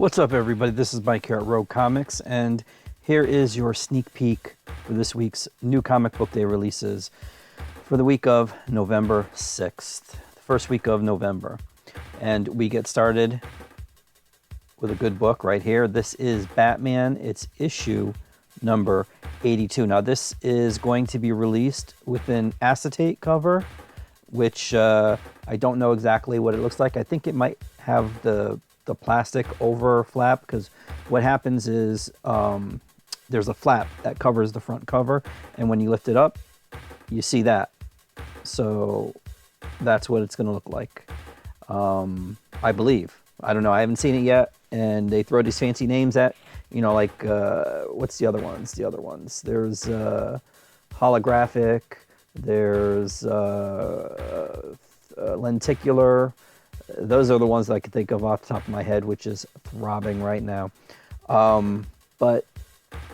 What's up, everybody? This is Mike here at Rogue Comics, and here is your sneak peek for this week's new comic book day releases for the week of November 6th, the first week of November. And we get started with a good book right here. This is Batman. It's issue number 82. Now, this is going to be released with an acetate cover, which I don't know exactly what it looks like. I think it might have the plastic over flap, because what happens is there's a flap that covers the front cover, and when you lift it up, you see that. So that's what it's going to look like, I believe. I don't know. I haven't seen it yet, and they throw these fancy names at, you know, like, what's the other ones? There's holographic, there's lenticular. Those are the ones that I can think of off the top of my head, which is throbbing right now. But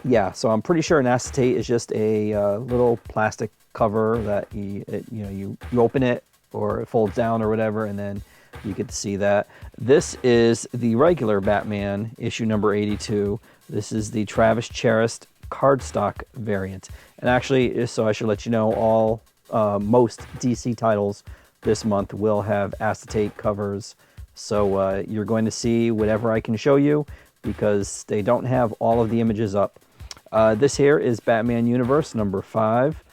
yeah, so I'm pretty sure an acetate is just a little plastic cover that you open it, or it folds down or whatever, and then you get to see that. This is the regular Batman issue number 82. This is the Travis Charest cardstock variant. And actually, so I should let you know, most DC titles this month will have acetate covers. So you're going to see whatever I can show you, because they don't have all of the images up. This here is Batman Universe number 5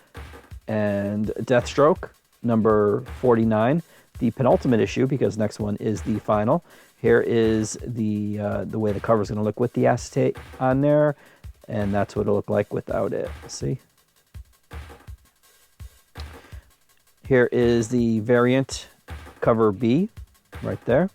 and Deathstroke number 49. The penultimate issue, because next one is the final. Here is the way the cover is going to look with the acetate on there, and that's what it'll look like without it. See? Here is the variant cover B right there.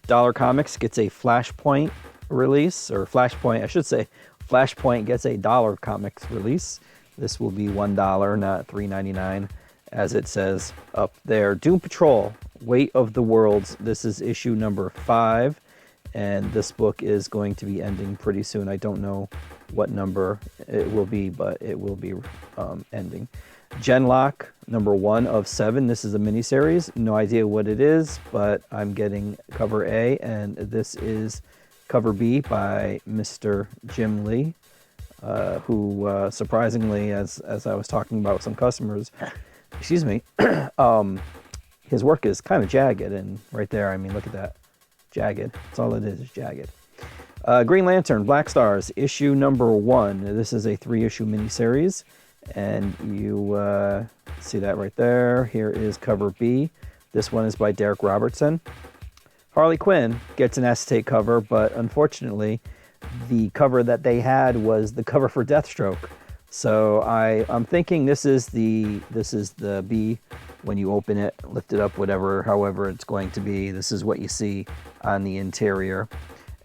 Dollar Comics gets a Flashpoint release, or Flashpoint, I should say. Flashpoint gets a Dollar Comics release. This will be $1, not $3.99, as it says up there. Doom Patrol, Weight of the Worlds. This is issue number 5, and this book is going to be ending pretty soon. I don't know what number it will be, but it will be ending. Genlock, number 1 of 7. This is a miniseries. No idea what it is, but I'm getting cover A, and this is cover B by Mr. Jim Lee, who surprisingly, as I was talking about with some customers, excuse me, his work is kind of jagged, and right there, I mean, look at that. Jagged. That's all it is jagged. Green Lantern, Black Stars, issue number 1. This is a 3-issue miniseries. And you see that right there. Here is cover B. This one is by Derek Robertson. Harley Quinn gets an acetate cover, but unfortunately, the cover that they had was the cover for Deathstroke. So I'm thinking this is the B. When you open it, lift it up, however it's going to be. This is what you see on the interior.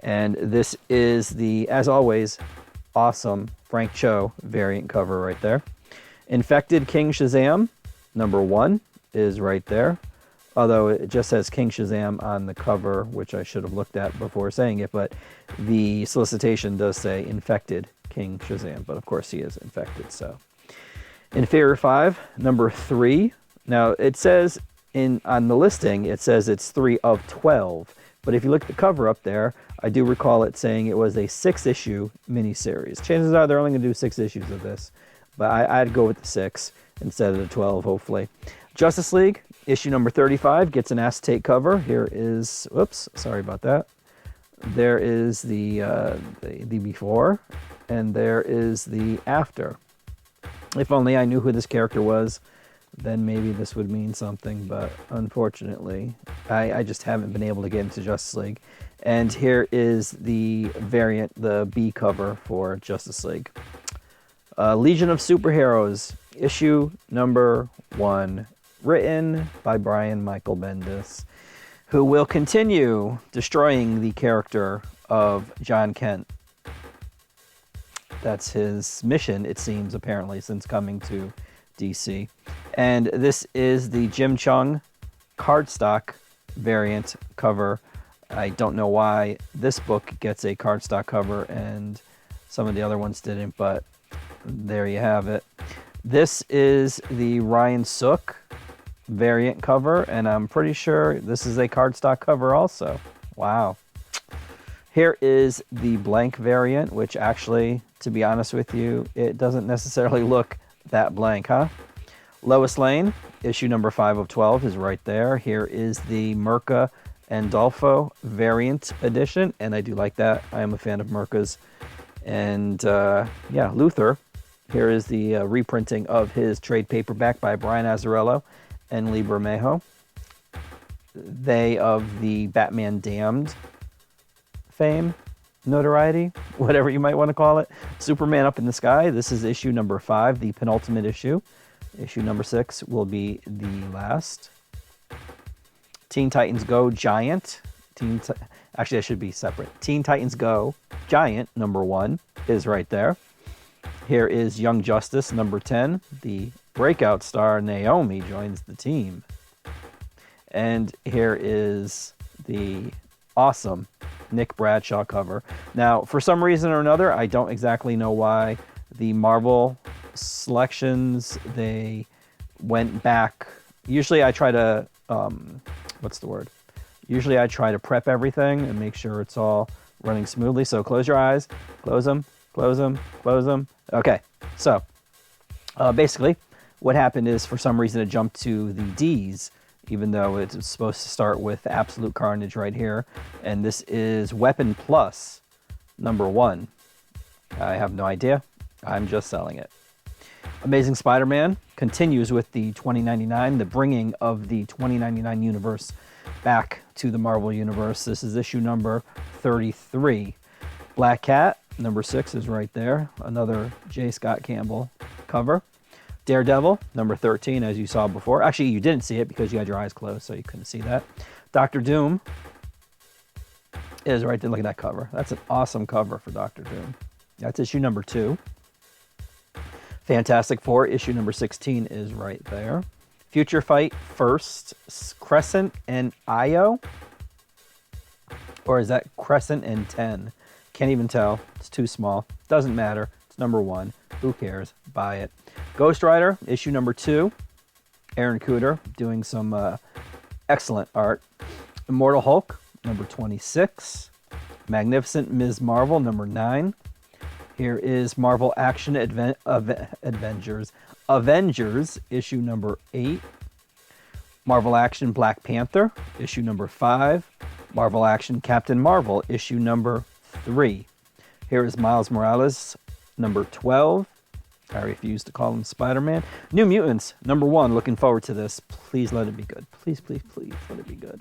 And this is the, as always, awesome Frank Cho variant cover right there. Infected King Shazam number 1 is right there, although it just says King Shazam on the cover, which I should have looked at before saying it, but the solicitation does say Infected King Shazam, but of course he is infected. So Inferior 5 number 3. Now it says on the listing, it says it's 3 of 12, but if you look at the cover up there, I do recall it saying it was a 6-issue miniseries. Chances are they're only going to do 6 issues of this, but I'd go with the 6 instead of the 12, hopefully. Justice League, issue number 35, gets an acetate cover. Here is, whoops, sorry about that. There is the before, and there is the after. If only I knew who this character was, then maybe this would mean something, but unfortunately, I just haven't been able to get into Justice League. And here is the variant, the B cover for Justice League. Legion of Superheroes, issue number 1, written by Brian Michael Bendis, who will continue destroying the character of John Kent. That's his mission, it seems, apparently, since coming to DC. And this is the Jim Chung cardstock variant cover. I don't know why this book gets a cardstock cover and some of the other ones didn't, but there you have it. This is the Ryan Sook variant cover, and I'm pretty sure this is a cardstock cover also. Wow. Here is the blank variant, which actually, to be honest with you, it doesn't necessarily look that blank, huh? Lois Lane, issue number 5 of 12 is right there. Here is the Mirka and Dolfo variant edition, and I do like that. I am a fan of Mirka's. And yeah, Luther. Here is the reprinting of his trade paperback by Brian Azzarello and Lee Bermejo. They of the Batman Damned fame, notoriety, whatever you might want to call it. Superman Up in the Sky. This is issue number 5, the penultimate issue. Issue number 6 will be the last. Teen Titans Go Giant. Actually, that should be separate. Teen Titans Go Giant number 1 is right there. Here is Young Justice number 10. The breakout star Naomi joins the team. And here is the awesome Nick Bradshaw cover. Now, for some reason or another, I don't exactly know why the Marvel selections, they went back. Usually I try to, Usually I try to prep everything and make sure it's all running smoothly. So close your eyes, close them, close them, close them. Okay, so basically what happened is for some reason it jumped to the D's, even though it's supposed to start with Absolute Carnage right here. And this is Weapon Plus number 1. I have no idea. I'm just selling it. Amazing Spider-Man continues with the 2099, the bringing of the 2099 universe back to the Marvel Universe. This is issue number 33. Black Cat, number 6 is right there. Another J. Scott Campbell cover. Daredevil, number 13, as you saw before. Actually, you didn't see it because you had your eyes closed, so you couldn't see that. Doctor Doom is right there. Look at that cover. That's an awesome cover for Doctor Doom. That's issue number 2. Fantastic Four, issue number 16 is right there. Future Fight First, Crescent and Io? Or is that Crescent and 10? Can't even tell. It's too small. Doesn't matter. It's number 1. Who cares? Buy it. Ghost Rider, issue number 2. Aaron Cooter doing some excellent art. Immortal Hulk, number 26. Magnificent Ms. Marvel, number 9. Here is Marvel Action Avengers, issue number 8. Marvel Action Black Panther, issue number 5. Marvel Action Captain Marvel, issue number 3. Here is Miles Morales, number 12. I refuse to call him Spider-Man. New Mutants, number 1. Looking forward to this. Please let it be good. Please, please, please let it be good.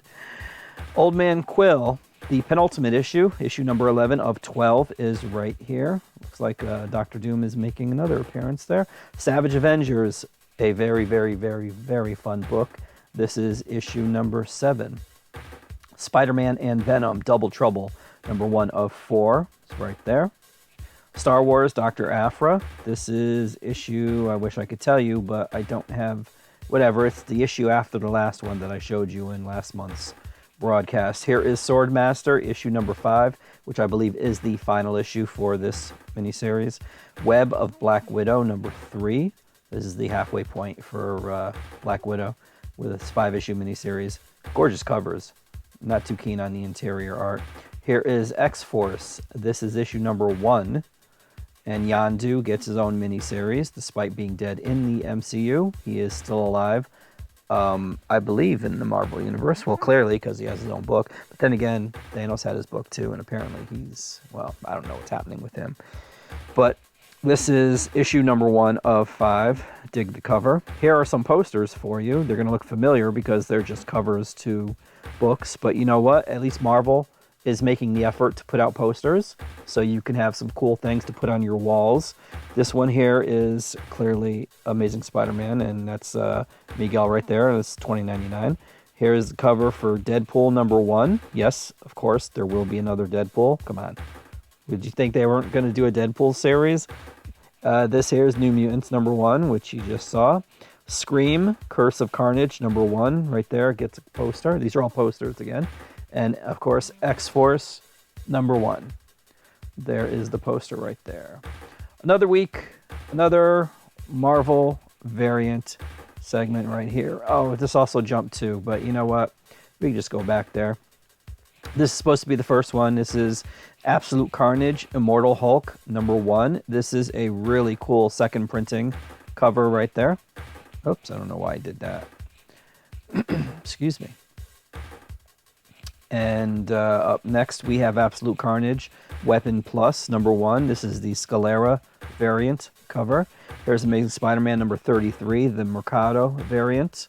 Old Man Quill, the penultimate issue, issue number 11 of 12 is right here. Looks like Doctor Doom is making another appearance there. Savage Avengers, a very, very, very, very fun book. This is issue number 7. Spider-Man and Venom, Double Trouble, number 1 of 4. It's right there. Star Wars, Dr. Aphra. This is issue, I wish I could tell you, but I don't have, whatever. It's the issue after the last one that I showed you in last month's broadcast. Here is Swordmaster, issue number 5, which I believe is the final issue for this miniseries. Web of Black Widow, number 3. This is the halfway point for Black Widow with this 5-issue miniseries. Gorgeous covers. Not too keen on the interior art. Here is X-Force. This is issue number 1. And Yondu gets his own miniseries. Despite being dead in the MCU, he is still alive. I believe in the Marvel Universe. Well, clearly, because he has his own book. But then again, Thanos had his book too, and apparently he's, well, I don't know what's happening with him. But this is issue number 1 of 5. Dig the cover. Here are some posters for you. They're going to look familiar because they're just covers to books. But you know what? At least Marvel is making the effort to put out posters so you can have some cool things to put on your walls. This one here is clearly Amazing Spider-Man, and that's Miguel right there, and it's $20.99. Here's the cover for Deadpool number 1. Yes, of course, there will be another Deadpool. Come on. Did you think they weren't going to do a Deadpool series? This here is New Mutants number 1, which you just saw. Scream, Curse of Carnage number 1, right there, gets a poster. These are all posters again. And, of course, X-Force number 1. There is the poster right there. Another week, another Marvel variant segment right here. Oh, this also jumped too, but you know what? We can just go back there. This is supposed to be the first one. This is Absolute Carnage, Immortal Hulk, #1. This is a really cool second printing cover right there. Oops, I don't know why I did that. Excuse me. And up next, we have Absolute Carnage, Weapon Plus, #1. This is the Scalera variant cover. Here's Amazing Spider-Man #33, the Mercado variant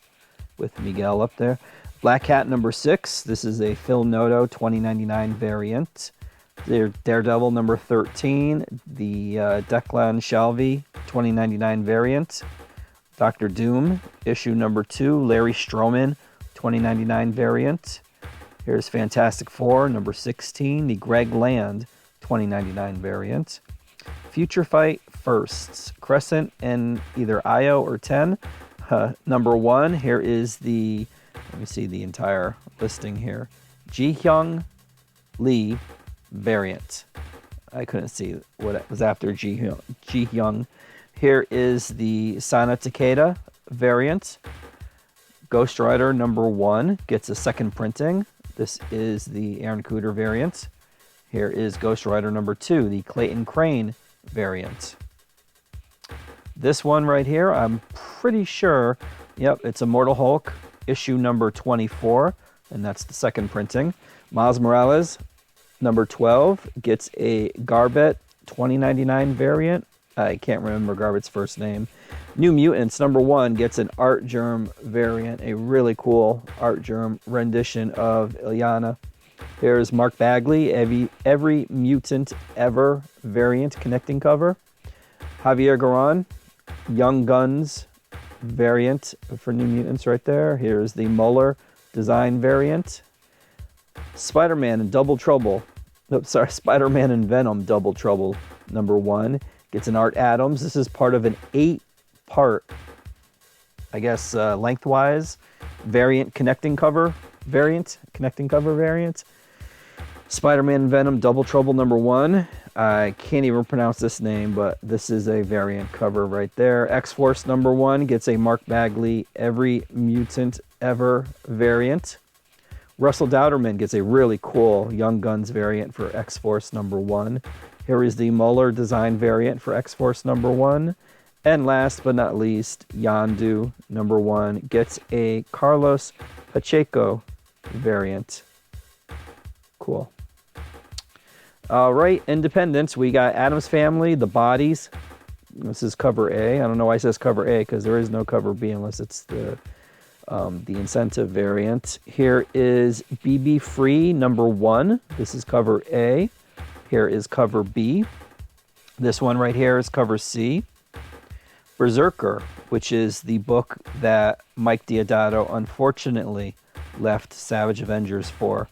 with Miguel up there. Black Cat #6. This is a Phil Noto 2099 variant. Daredevil #13, the Declan Shalvey 2099 variant. Doctor Doom issue #2, Larry Stroman 2099 variant. Here's Fantastic Four #16, the Greg Land 2099 variant. Future Fight Firsts, Crescent and either IO or 10. #1, here is the, let me see the entire listing here. Ji-Hyung Lee variant. I couldn't see what it was after Ji-Hyung. Here is the Sana Takeda variant. Ghost Rider #1 gets a second printing. This is the Aaron Kuder variant. Here is Ghost Rider #2, the Clayton Crane variant. This one right here, I'm pretty sure, yep, it's Immortal Hulk, issue #24, and that's the second printing. Miles Morales, #12, gets a Garbett 2099 variant. I can't remember Garbett's first name. New Mutants #1 gets an Art Germ variant, a really cool Art Germ rendition of Ilyana. Here's Mark Bagley, Every Mutant Ever variant connecting cover. Javier Garron, Young Guns variant for New Mutants right there. Here's the Muller design variant. Spider-Man and Double Trouble. Oh, sorry, Spider-Man and Venom Double Trouble #1 gets an Art Adams. This is part of an 8-part, I guess, lengthwise variant connecting cover variant. Spider-Man and Venom Double Trouble #1. I can't even pronounce this name, but this is a variant cover right there. X-Force #1 gets a Mark Bagley Every Mutant Ever variant. Russell Dowderman gets a really cool Young Guns variant for X-Force #1. Here is the Muller design variant for X-Force #1. And last but not least, Yondu #1 gets a Carlos Pacheco variant. Cool. All right, Independence. We got Addams Family, The Bodies. This is cover A. I don't know why it says cover A because there is no cover B unless it's the incentive variant. Here is BB Free #1. This is cover A. Here is cover B. This one right here is cover C. Berserker, which is the book that Mike Deodato unfortunately left Savage Avengers for.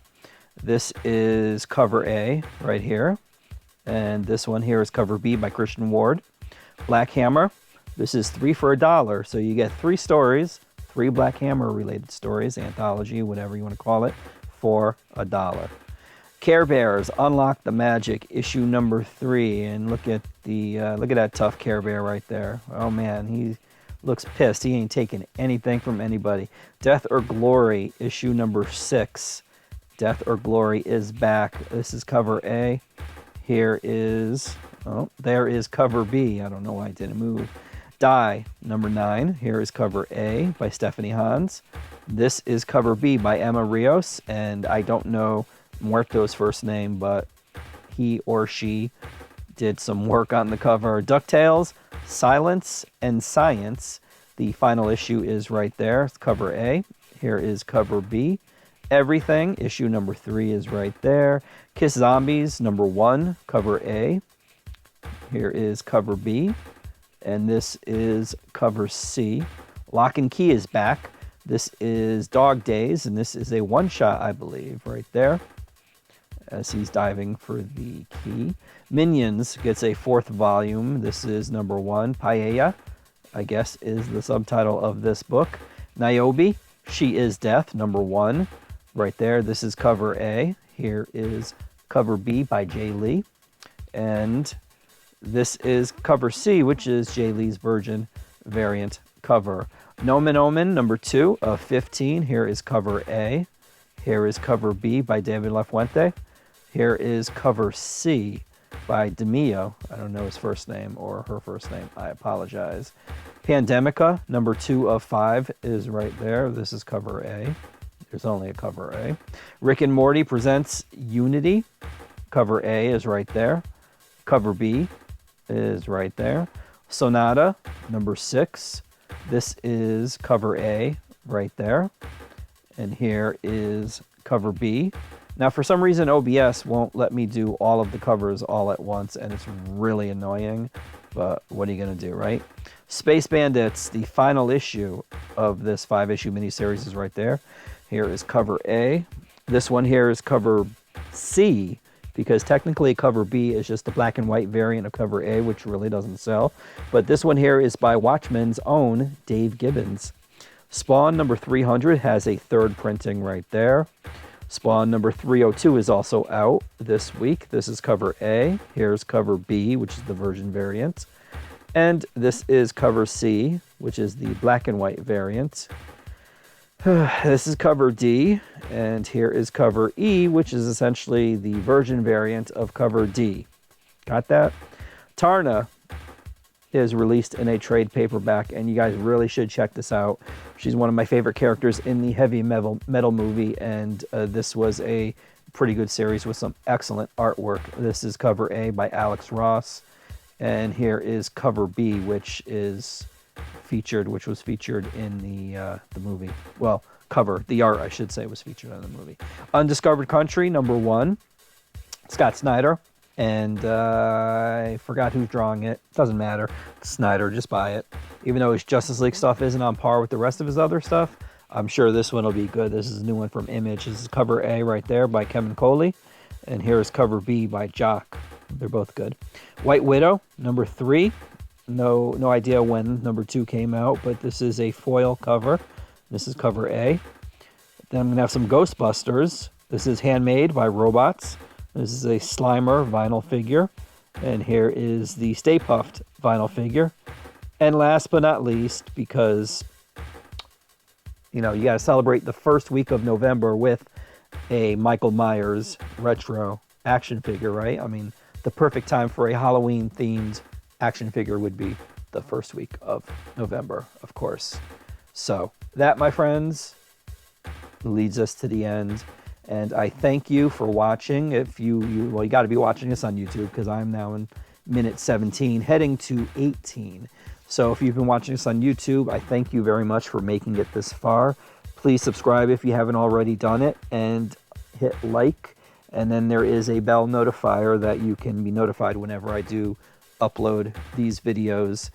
This is cover A right here. And this one here is cover B by Christian Ward. Black Hammer. This is 3 for $1. So you get 3 stories, 3 Black Hammer related stories, anthology, whatever you want to call it, for $1. Care Bears, Unlock the Magic, issue #3. And look at that tough Care Bear right there. Oh man, he looks pissed. He ain't taking anything from anybody. Death or Glory, issue #6. Death or Glory is back. This is cover A. Here is, there is cover B. I don't know why it didn't move. Die, #9. Here is cover A by Stephanie Hans. This is cover B by Emma Rios, and I don't know Muerto's first name, but he or she did some work on the cover. DuckTales, Silence and Science. The final issue is right there. It's cover A. Here is cover B. Everything, issue #3 is right there. Kiss Zombies, #1, cover A. Here is cover B. And this is cover C. Lock and Key is back. This is Dog Days, and this is a one-shot, I believe, right there, as he's diving for the key. Minions gets a 4th volume. This is #1. Paella, I guess, is the subtitle of this book. Niobe, She is Death, #1. Right there, this is cover A. Here is cover B by Jay Lee. And this is cover C, which is Jay Lee's Virgin variant cover. Nomen Omen, #2 of 15. Here is cover A. Here is cover B by David Lafuente. Here is cover C by DeMio. I don't know his first name or her first name. I apologize. Pandemica, number 2 of 5, is right there. This is cover A. There's only a cover A. Rick and Morty presents Unity. Cover A is right there. Cover B is right there. Sonata, number 6. This is cover A right there. And here is cover B. Now, for some reason, OBS won't let me do all of the covers all at once, and it's really annoying. But what are you going to do, right? Space Bandits, the final issue of this 5-issue miniseries, is right there. Here is cover A. This one here is cover C, because technically cover B is just the black and white variant of cover A, which really doesn't sell. But this one here is by Watchmen's own Dave Gibbons. Spawn number 300 has a 3rd printing right there. Spawn number 302 is also out this week. This is cover A. Here's cover B, which is the version variant. And this is cover C, which is the black and white variant. This is cover D, and here is cover E, which is essentially the version variant of cover D. Got that? Tarna is released in a trade paperback, and you guys really should check this out. She's one of my favorite characters in the heavy metal movie, and this was a pretty good series with some excellent artwork. This is cover A by Alex Ross, and here is cover B, which was featured in the movie. Well, the art, I should say, was featured in the movie. Undiscovered Country, number 1, Scott Snyder. And I forgot who's drawing it. Doesn't matter. Snyder, just buy it. Even though his Justice League stuff isn't on par with the rest of his other stuff, I'm sure this one will be good. This is a new one from Image. This is cover A right there by Kevin Coley. And here is cover B by Jock. They're both good. White Widow, number 3. No idea when number 2 came out, but this is a foil cover. This is cover A. Then I'm going to have some Ghostbusters. This is Handmade by Robots. This is a Slimer vinyl figure. And here is the Stay Puft vinyl figure. And last but not least, because, you got to celebrate the first week of November with a Michael Myers retro action figure, right? I mean, the perfect time for a Halloween-themed action figure would be the first week of November, of course. So that, my friends, leads us to the end. And I thank you for watching. If you got to be watching this on YouTube, because I'm now in minute 17, heading to 18. So if you've been watching this on YouTube, I thank you very much for making it this far. Please subscribe if you haven't already done it, and hit like. And then there is a bell notifier that you can be notified whenever I do upload these videos.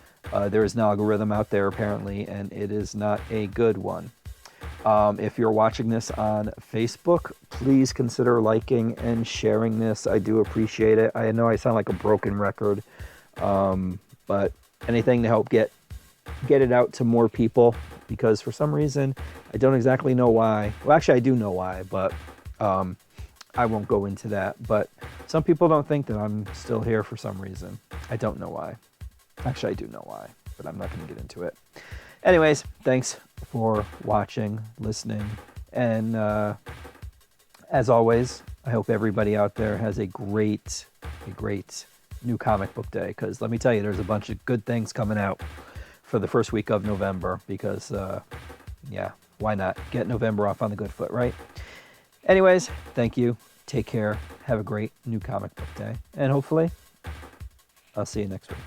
There is an algorithm out there apparently, and it is not a good one. If you're watching this on Facebook, please consider liking and sharing this. I do appreciate it. I know I sound like a broken record, but anything to help get it out to more people, because for some reason, I don't exactly know why. Well, actually, I do know why, but I won't go into that. But some people don't think that I'm still here for some reason. I don't know why. Actually, I do know why, but I'm not going to get into it. Anyways, thanks for watching, listening, and as always, I hope everybody out there has a great new comic book day, because let me tell you, there's a bunch of good things coming out for the first week of November, because, yeah, why not? Get November off on the good foot, right? Anyways, thank you. Take care. Have a great new comic book day, and hopefully, I'll see you next week.